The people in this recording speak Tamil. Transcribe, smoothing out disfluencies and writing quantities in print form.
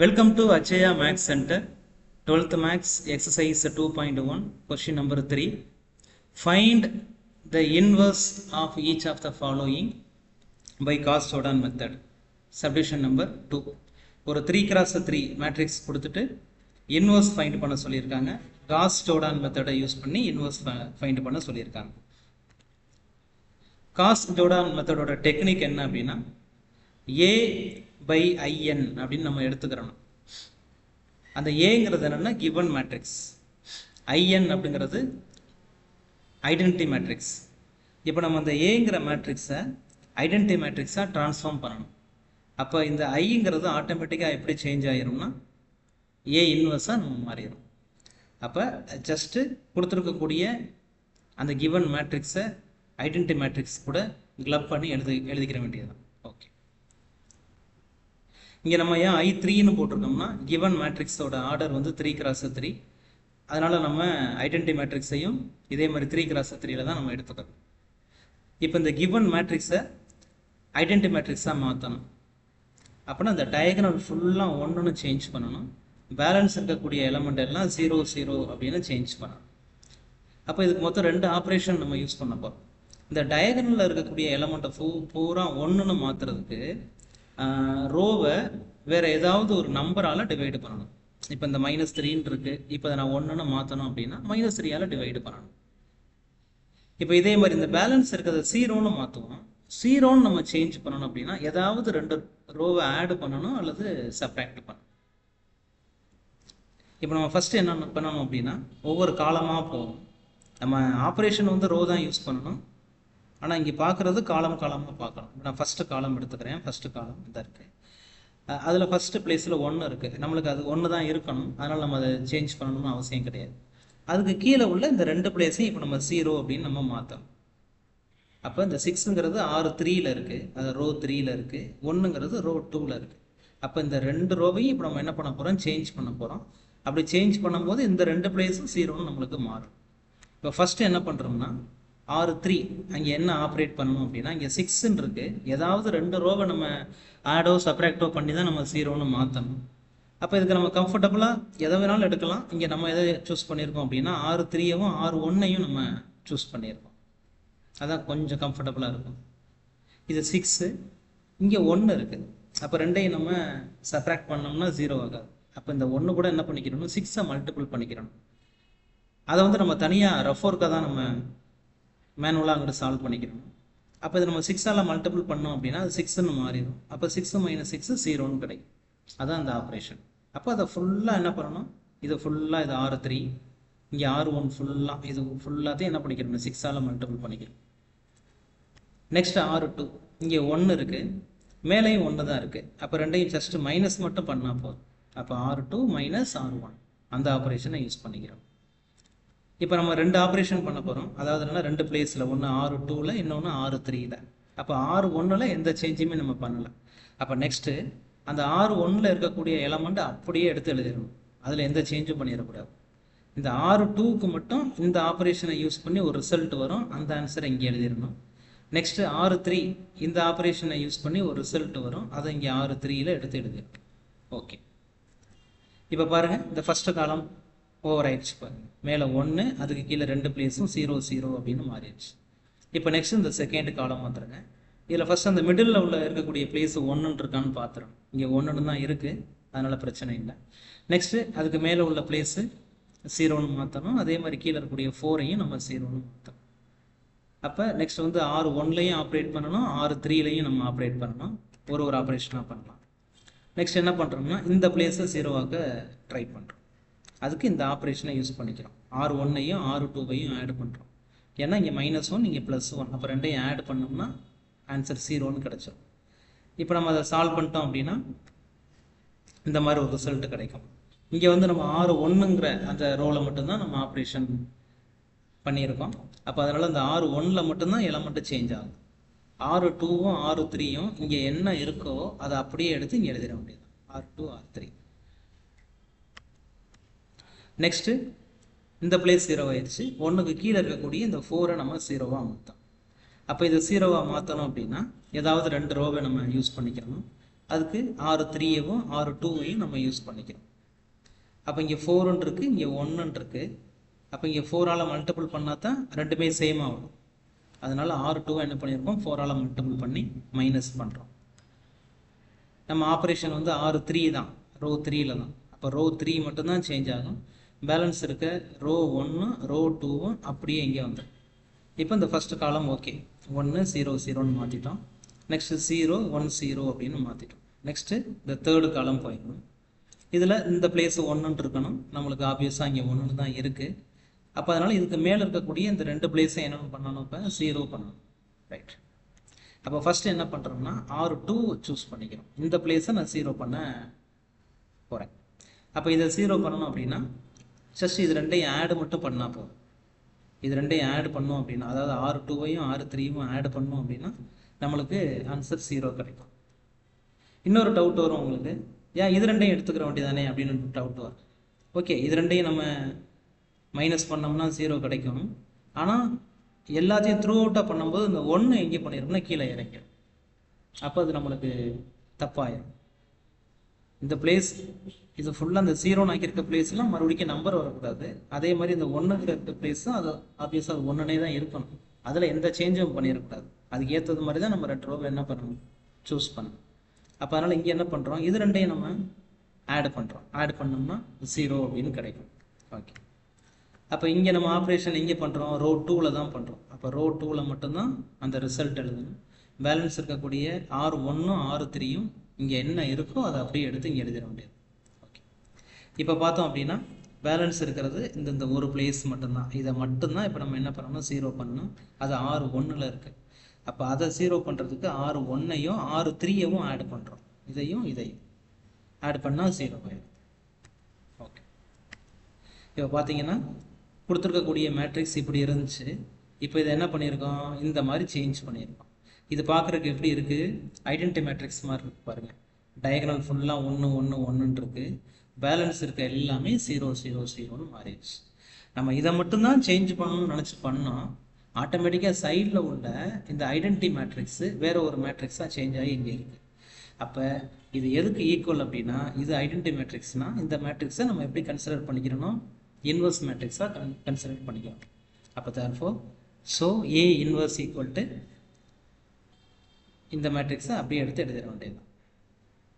Welcome to Achaya Max Center, 12th Max exercise 2.1, question number 3. Find the inverse of each of the following by Gauss-Jordan method. Subdivision number 2. ஒரு 3x3 மேட்ரிக்ஸ் கொடுத்துட்டு இன்வர்ஸ் ஃபைண்ட் பண்ண சொல்லியிருக்காங்க. Gauss-Jordan மெத்தடை யூஸ் பண்ணி இன்வர்ஸ் ஃபைண்ட் பண்ண சொல்லியிருக்காங்க. Gauss-Jordan மெத்தடோட டெக்னிக் என்ன அப்படின்னா A by IN அப்படின்னு நம்ம எடுத்துக்கிறோம். அந்த ஏங்கிறது என்னன்னா given matrix, IN அப்படிங்கிறது ஐடென்டிட்டி மேட்ரிக்ஸ். இப்போ நம்ம அந்த ஏங்கிற மேட்ரிக்ஸை ஐடென்டிட்டி மேட்ரிக்ஸாக ட்ரான்ஸ்ஃபார்ம் பண்ணணும். அப்போ இந்த ஐங்கிறது ஆட்டோமேட்டிக்காக எப்படி சேஞ்ச் ஆகிரும்னா ஏ இன்வர்ஸாக நம்ம மாறிடும். அப்போ ஜஸ்ட்டு கொடுத்துருக்கக்கூடிய அந்த கிவன் மேட்ரிக்ஸை ஐடென்டிட்டி மேட்ரிக்ஸ் கூட கிளப் பண்ணி எழுதிக்கிற வேண்டியதுதான். ஓகே, இங்கே நம்ம ஏன் I3ன்னு போட்டிருக்கோம்னா கிவன் மேட்ரிக்ஸோட ஆர்டர் வந்து 3x3, அதனால் நம்ம ஐடென்டிட்டி மேட்ரிக்ஸையும் இதே மாதிரி 3x3 தான் நம்ம எடுத்துக்கிறோம். இப்போ இந்த கிவன் மேட்ரிக்ஸை ஐடென்டிட்டி மேட்ரிக்ஸாக மாற்றணும். அப்படின்னா அந்த டயக்ராம் ஃபுல்லாக ஒன்றுன்னு சேஞ்ச் பண்ணணும். பேலன்ஸ் இருக்கக்கூடிய எலமெண்ட் எல்லாம் 0 0 அப்படின்னு சேஞ்ச் பண்ணணும். அப்போ இதுக்கு மொத்தம் 2 ஆப்ரேஷன் நம்ம யூஸ் பண்ண போகிறோம். இந்த டயக்ராமில் இருக்கக்கூடிய எலமெண்ட்டை பூரா ஒன்றுன்னு மாற்றுறதுக்கு ரோவை வேறு ஏதாவது ஒரு நம்பரால் டிவைடு பண்ணணும். இப்போ இந்த -3 இருக்குது, இப்போ அதை நான் ஒன்றுன்னு மாற்றணும் அப்படின்னா -3 டிவைடு பண்ணணும். இப்போ இதே மாதிரி இந்த பேலன்ஸ் இருக்கிறத 0ன்னு மாற்றுவோம். 0ன்னு நம்ம சேஞ்ச் பண்ணணும் அப்படின்னா ஏதாவது 2 ரோவை ஆட் பண்ணணும் அல்லது சப்ராக்ட் பண்ணணும். இப்போ நம்ம ஃபஸ்ட்டு என்ன பண்ணணும் அப்படின்னா ஒவ்வொரு காலமாக போகும். நம்ம ஆப்ரேஷன் வந்து ரோ தான் யூஸ் பண்ணணும், ஆனால் இங்கே பார்க்குறது காலமாக பார்க்கணும். நான் ஃபஸ்ட்டு காலம் எடுத்துக்கிறேன். ஃபஸ்ட்டு காலம் இதாக இருக்குது, அதில் ஃபஸ்ட்டு பிளேஸில் 1 இருக்குது. நம்மளுக்கு அது 1 தான் இருக்கணும், அதனால் நம்ம அதை சேஞ்ச் பண்ணணும்னு அவசியம் கிடையாது. அதுக்கு கீழே உள்ள இந்த 2 பிளேஸையும் இப்போ நம்ம 0 அப்படின்னு நம்ம மாற்றணும். அப்போ இந்த 6ங்கிறது R3ல் இருக்குது, அது ரோ 3ல் இருக்குது. 1ங்கிறது ரோ 2ல் இருக்குது. அப்போ இந்த 2 ரோவையும் இப்போ நம்ம என்ன பண்ண போகிறோம், சேஞ்ச் பண்ண போகிறோம். அப்படி சேஞ்ச் பண்ணும்போது இந்த 2 பிளேஸும் 0ன்னு நம்மளுக்கு மாறும். இப்போ ஃபஸ்ட்டு என்ன பண்ணுறோம்னா R3 அங்கே என்ன ஆப்ரேட் பண்ணணும் அப்படின்னா இங்கே 6ன்னு இருக்குது. ஏதாவது 2 ரோவை நம்ம ஆடோ சப்ராக்டோ பண்ணி தான் நம்ம 0ன்னு மாற்றணும். அப்போ இதுக்கு நம்ம கம்ஃபர்டபுளாக எதை வேணாலும் எடுக்கலாம். இங்கே நம்ம எதை சூஸ் பண்ணியிருக்கோம் அப்படின்னா R3யும் R1யும் நம்ம சூஸ் பண்ணியிருக்கோம். அதான் கொஞ்சம் கம்ஃபர்டபுளாக இருக்கும். இது 6, இங்கே 1 இருக்குது. அப்போ 2ஐயும் நம்ம சப்ராக்ட் பண்ணோம்னா 0 ஆகாது. அப்போ இந்த 1 கூட என்ன பண்ணிக்கிறோம்னா 6ஐ மல்டிபிள் பண்ணிக்கிறோம். அதை வந்து நம்ம தனியாக ரஃபோர்க்காக தான் நம்ம மேனுவலாக அங்கிட்டு சால்வ் பண்ணிக்கிறோம். அப்போ இதை நம்ம 6ஆல் மல்டிபிள் பண்ணோம் அப்படின்னா அது 6ன்னு மாறிடும். அப்போ 6 - 6 0ன்னு கிடைக்கும். அதான் அந்த ஆப்ரேஷன். அப்போ அதை ஃபுல்லாக என்ன பண்ணணும், இது ஃபுல்லாக இது R3, இங்கே R1 ஃபுல்லாக, இது ஃபுல்லாத்தையும் என்ன பண்ணிக்கிறோம் 6ஆல் மல்டிபிள் பண்ணிக்கிறோம். நெக்ஸ்ட் R2, இங்கே 1 இருக்குது, மேலேயும் 1 தான் இருக்குது. அப்போ 2ஐயும் ஜஸ்ட்டு மைனஸ் மட்டும் பண்ணால் போதும். அப்போ R2 - R1 அந்த ஆப்ரேஷனை யூஸ் பண்ணிக்கிறோம். இப்போ நம்ம 2 ஆப்ரேஷன் பண்ண போகிறோம். அதாவது என்ன, 2 பிளேஸில், ஒன்று R2ல், இன்னொன்று R3ல். அப்போ R1ல் எந்த சேஞ்சுமே நம்ம பண்ணலை. அப்போ நெக்ஸ்ட்டு அந்த R1ல் இருக்கக்கூடிய எலமெண்ட் அப்படியே எடுத்து எழுதிடணும். அதில் எந்த சேஞ்சும் பண்ணிடக்கூடாது. இந்த R2க்கு மட்டும் இந்த ஆப்ரேஷனை யூஸ் பண்ணி ஒரு ரிசல்ட் வரும், அந்த ஆன்சரை இங்கே எழுதிடணும். நெக்ஸ்ட்டு R3 இந்த ஆப்ரேஷனை யூஸ் பண்ணி ஒரு ரிசல்ட் வரும், அதை இங்கே R3ல் எடுத்து எழுதிடணும். ஓகே, இப்போ பாருங்கள், இந்த ஃபஸ்ட்டு காலம் ஓவர் ஆயிடுச்சு பாருங்க. மேலே 1, அதுக்கு கீழே 2 பிளேஸும் 0 0 அப்படின்னு மாறிடுச்சு. இப்போ நெக்ஸ்ட் இந்த செகண்ட் காலம் வந்துடுங்க. இதில் ஃபஸ்ட் அந்த மிடில் உள்ள இருக்கக்கூடிய பிளேஸ் 1 இருக்கான்னு பார்த்துறோம். இங்கே 1 தான் இருக்குது, அதனால் பிரச்சனை இல்லை. நெக்ஸ்ட்டு அதுக்கு மேலே உள்ள பிளேஸு 0ன்னு மாற்றணும். அதே மாதிரி கீழே இருக்கக்கூடிய 4ஐயும் நம்ம 0ன்னு மாற்றணும். அப்போ நெக்ஸ்ட் வந்து R1லையும் ஆப்ரேட் பண்ணணும், R3லையும் நம்ம ஆப்ரேட் பண்ணணும். ஒரு ஆப்ரேஷனாக பண்ணலாம். நெக்ஸ்ட் என்ன பண்ணுறோம்னா இந்த பிளேஸை 0ஆக்க ட்ரை பண்ணுறோம். அதுக்கு இந்த ஆப்ரேஷனை யூஸ் பண்ணிக்கிறோம். R1ஐயும் R2வையும் ஆட் பண்ணுறோம். ஏன்னா இங்கே -1, இங்கே +1. அப்போ 2ஐயும் ஆட் பண்ணோம்னா ஆன்சர் 0ன்னு கிடச்சிடும். இப்போ நம்ம அதை சால்வ் பண்ணிட்டோம் அப்படின்னா இந்த மாதிரி ஒரு ரிசல்ட் கிடைக்கும். இங்கே வந்து நம்ம R1ங்கிற அந்த ரோவில் மட்டும்தான் நம்ம ஆப்ரேஷன் பண்ணியிருக்கோம். அப்போ அதனால் அந்த R1ல் மட்டும்தான் எலமெண்ட்டு சேஞ்ச் ஆகும். R2வும் R3யும் இங்கே என்ன இருக்கோ அதை அப்படியே எடுத்து இங்கே எழுதிட வேண்டியது. R2 R3. நெக்ஸ்ட்டு இந்த பிளேஸ் 0 ஆயிடுச்சு. 1க்கு கீழே இருக்கக்கூடிய இந்த 4ஐ நம்ம 0ஆக மாற்றோம். அப்போ இது 0ஆக மாற்றணும் அப்படின்னா ஏதாவது 2 ரோவை நம்ம யூஸ் பண்ணிக்கிறோம். அதுக்கு R3யவும் R2வையும் நம்ம யூஸ் பண்ணிக்கிறோம். அப்போ இங்கே 4 இருக்குது, இங்கே 1 இருக்குது. அப்போ இங்கே 4ஆல் மல்டிபிள் பண்ணால் தான் ரெண்டுமே சேம் ஆகும். அதனால் R2 என்ன பண்ணியிருக்கோம், 4ஆல் மல்டிபிள் பண்ணி மைனஸ் பண்ணுறோம். நம்ம ஆப்ரேஷன் வந்து R3 தான், ரோ 3ல் தான். அப்போ ரோ 3 மட்டும்தான் சேஞ்ச் ஆகும். பேலன்ஸ் இருக்க ரோ 1 ரோ 2வும் அப்படியே இங்கே வந்துடும். இப்போ இந்த ஃபஸ்ட்டு காலம் ஓகே, 1 0 0ன்னு மாற்றிட்டோம். நெக்ஸ்ட்டு 0 1 0 அப்படின்னு மாற்றிட்டோம். நெக்ஸ்ட்டு இந்த தேர்டு காலம் போயிடணும். இதில் இந்த பிளேஸ் 1ன்னு இருக்கணும், நம்மளுக்கு ஆப்வியஸாக இங்கே 1 தான் இருக்குது. அப்போ அதனால் இதுக்கு மேலே இருக்கக்கூடிய இந்த ரெண்டு பிளேஸும் என்ன பண்ணணும், இப்போ 0 பண்ணணும். ரைட். அப்போ ஃபஸ்ட்டு என்ன பண்ணுறோம்னா R2 சூஸ் பண்ணிக்கிறோம். இந்த பிளேஸை நான் 0 பண்ண போகிறேன். அப்போ இதை 0 பண்ணணும் அப்படின்னா ஜஸ்ட் இது ரெண்டையும் ஆடு மட்டும் பண்ணால் போதும். இது ரெண்டையும் ஆட் பண்ணோம் அப்படின்னா, அதாவது R2வையும் R3யும் ஆட் பண்ணோம் அப்படின்னா நம்மளுக்கு ஆன்சர் 0 கிடைக்கும். இன்னொரு டவுட் வரும் உங்களுக்கு, ஏன் இது ரெண்டையும் எடுத்துக்கிற வேண்டியதானே அப்படின்னு டவுட் வரும். ஓகே, இது ரெண்டையும் நம்ம மைனஸ் பண்ணோம்னா 0 கிடைக்கும். ஆனால் எல்லாத்தையும் த்ரூ அவுட்டாக பண்ணும்போது இந்த 1 எங்கே பண்ணிடும்னா கீழே இறங்கிடும். அப்போ அது நம்மளுக்கு தப்பாயிடும். இந்த பிளேஸ் இது ஃபுல்லாக அந்த 0 ஆக்கியிருக்க பிளேஸ்லாம் மறுபடியும் நம்பர் வரக்கூடாது. அதே மாதிரி இந்த 1 இருக்க பிளேஸும் அது ஆப்வியஸாக அது 1னே தான் இருக்கணும். அதில் எந்த சேஞ்சும் பண்ணிடக்கூடாது. அதுக்கு ஏற்றது மாதிரி தான் நம்ம 2 ரோவில் என்ன பண்ணணும், சூஸ் பண்ணணும். அப்போ அதனால் இங்கே என்ன பண்ணுறோம், இது ரெண்டையும் நம்ம ஆட் பண்ணுறோம். ஆட் பண்ணோம்னா 0 அப்படின்னு கிடைக்கும். ஓகே, அப்போ இங்கே நம்ம ஆப்ரேஷன் எங்கே பண்ணுறோம், ரோ 2ல் தான் பண்ணுறோம். அப்போ ரோ 2ல் மட்டும்தான் அந்த ரிசல்ட் எழுதணும். பேலன்ஸ் இருக்கக்கூடிய R1ம் R3யும் இங்கே என்ன இருக்கோ அதை அப்படியே எடுத்து இங்கே எழுதிட வேண்டியது. ஓகே, இப்போ பார்த்தோம் அப்படின்னா பேலன்ஸ் இருக்கிறது இந்த ஒரு பிளேஸ் மட்டும்தான். இதை மட்டும்தான் இப்போ நம்ம என்ன பண்ணணும், 0 பண்ணணும். அது R1ல் இருக்குது. அப்போ அதை 0 பண்ணுறதுக்கு R1ஐயும் R3யவும் ஆட் பண்ணுறோம். இதையும் ஆட் பண்ணால் 0 ஆயிடும். ஓகே, இப்போ பார்த்தீங்கன்னா கொடுத்துருக்கக்கூடிய மேட்ரிக்ஸ் இப்படி இருந்துச்சு. இப்போ இதை என்ன பண்ணியிருக்கோம், இந்த மாதிரி சேஞ்ச் பண்ணியிருக்கோம். இது பார்க்குறதுக்கு எப்படி இருக்குது, ஐடென்டி மேட்ரிக்ஸ் மாதிரி இருக்குது பாருங்கள். டயகனல் ஃபுல்லாக 1 1 1ன்னு இருக்குது. பேலன்ஸ் இருக்க எல்லாமே 0 0 0ன்னு மாறிடுச்சு. நம்ம இதை மட்டும்தான் சேஞ்ச் பண்ணணும்னு நினச்சி பண்ணோம். ஆட்டோமேட்டிக்காக சைடில் உள்ள இந்த ஐடென்டி மேட்ரிக்ஸு வேறு ஒரு மேட்ரிக்ஸாக சேஞ்ச் ஆகி இங்கே இருக்குது. அப்போ இது எதுக்கு ஈக்குவல் அப்படின்னா, இது ஐடென்டி மேட்ரிக்ஸ்னால் இந்த மேட்ரிக்ஸை நம்ம எப்படி கன்சிடர் பண்ணிக்கிறோம், இன்வர்ஸ் மேட்ரிக்ஸாக கன்சிடர் பண்ணிக்கிறோம். அப்போ therefore so A inverse equal to இந்த மேட்ரிக்ஸை அப்படியே எடுத்து எழுதிட வேண்டியது.